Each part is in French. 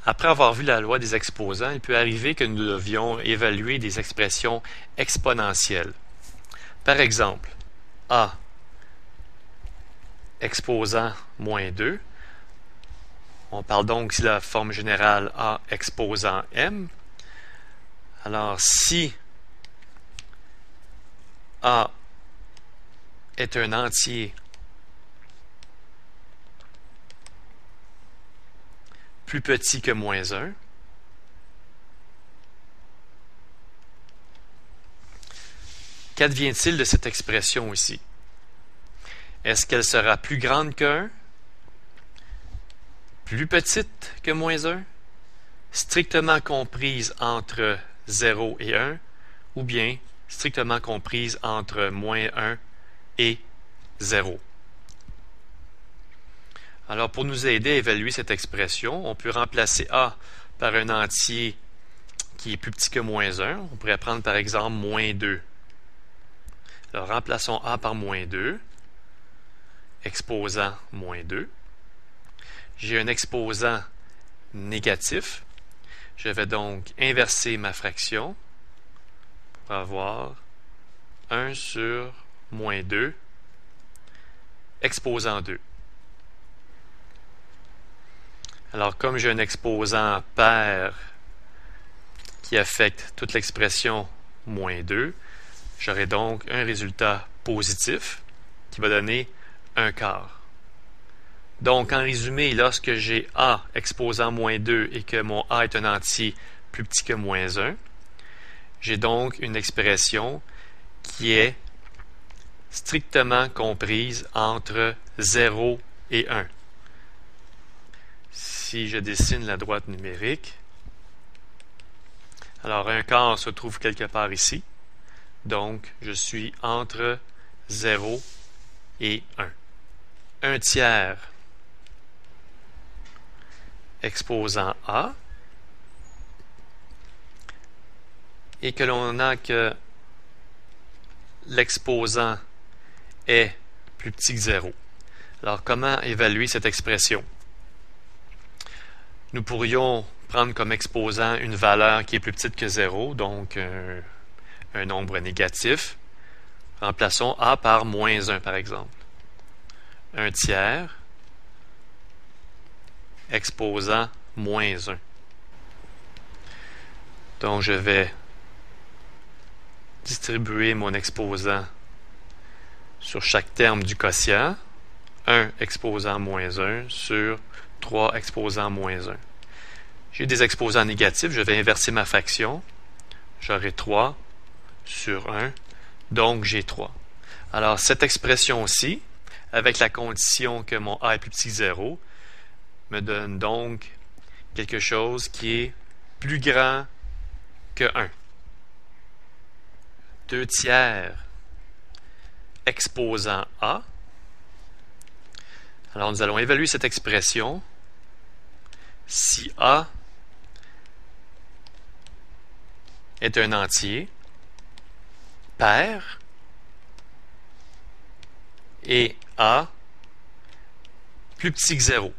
Après avoir vu la loi des exposants, il peut arriver que nous devions évaluer des expressions exponentielles. Par exemple, a exposant moins 2. On parle donc ici de la forme générale a exposant m. Alors, si a est un entier plus petit que moins 1, qu'advient-il de cette expression ici? Est-ce qu'elle sera plus grande que 1, plus petite que moins 1, strictement comprise entre 0 et 1, ou bien strictement comprise entre moins 1 et 0? Alors, pour nous aider à évaluer cette expression, on peut remplacer a par un entier qui est plus petit que moins 1. On pourrait prendre par exemple moins 2. Alors, remplaçons a par moins 2, exposant moins 2. J'ai un exposant négatif. Je vais donc inverser ma fraction pour avoir 1 sur moins 2, exposant 2. Alors, comme j'ai un exposant pair qui affecte toute l'expression moins 2, j'aurai donc un résultat positif qui va donner un quart. Donc, en résumé, lorsque j'ai a exposant moins 2 et que mon a est un entier plus petit que moins 1, j'ai donc une expression qui est strictement comprise entre 0 et 1. Si je dessine la droite numérique, alors un quart se trouve quelque part ici. Donc, je suis entre 0 et 1. Un tiers exposant a, et que l'on a que l'exposant est plus petit que 0. Alors, comment évaluer cette expression? Nous pourrions prendre comme exposant une valeur qui est plus petite que 0, donc un nombre négatif. Remplaçons a par moins 1, par exemple. Un tiers exposant moins 1. Donc, je vais distribuer mon exposant sur chaque terme du quotient. 1 exposant moins 1 sur 3 exposant moins 1. J'ai des exposants négatifs, je vais inverser ma fraction. J'aurai 3 sur 1, donc j'ai 3. Alors, cette expression-ci, avec la condition que mon a est plus petit que 0, me donne donc quelque chose qui est plus grand que 1. 2 tiers exposant a. Alors, nous allons évaluer cette expression. Si a est un entier pair et a plus petit que 0.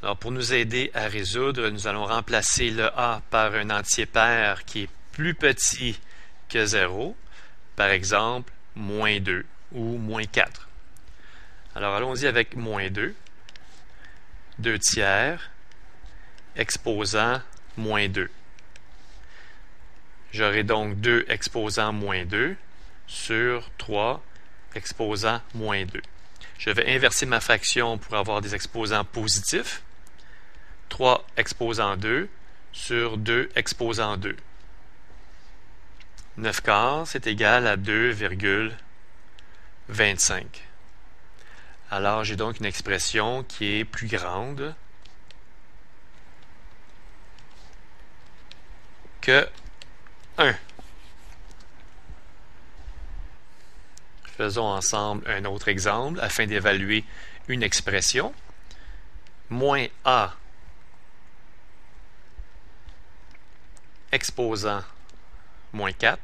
Alors, pour nous aider à résoudre, nous allons remplacer le a par un entier pair qui est plus petit que 0, par exemple, moins 2 ou moins 4. Alors, allons-y avec moins 2. 2 tiers exposant moins 2. J'aurai donc 2 exposant moins 2 sur 3 exposant moins 2. Je vais inverser ma fraction pour avoir des exposants positifs. 3 exposant 2 sur 2 exposant 2. 9 quarts, c'est égal à 2,25. Alors, j'ai donc une expression qui est plus grande que 1. Faisons ensemble un autre exemple afin d'évaluer une expression. Moins a exposant moins 4.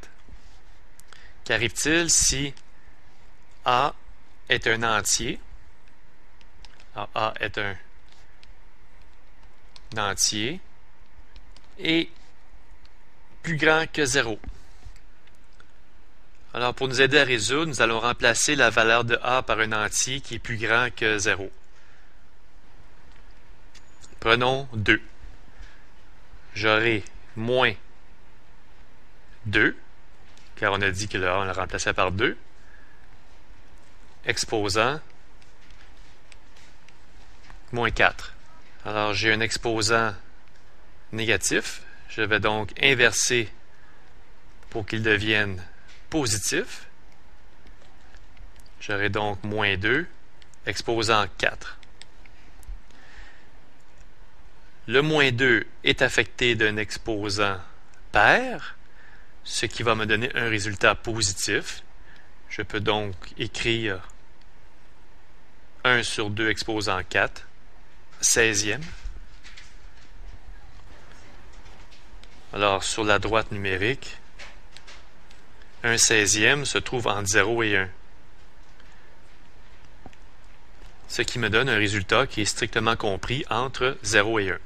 Qu'arrive-t-il si a est un entier? Alors, a est un entier est plus grand que 0. Alors, pour nous aider à résoudre, nous allons remplacer la valeur de a par un entier qui est plus grand que 0. Prenons 2. J'aurai moins 2, car on a dit que le a, on l'a remplacé par 2, exposant moins 4. Alors, j'ai un exposant négatif. Je vais donc inverser pour qu'il devienne positif. J'aurai donc moins 2, exposant 4. Le moins 2 est affecté d'un exposant pair, ce qui va me donner un résultat positif. Je peux donc écrire 1 sur 2 exposant 4, 16e. Alors, sur la droite numérique, un 16e se trouve entre 0 et 1. Ce qui me donne un résultat qui est strictement compris entre 0 et 1.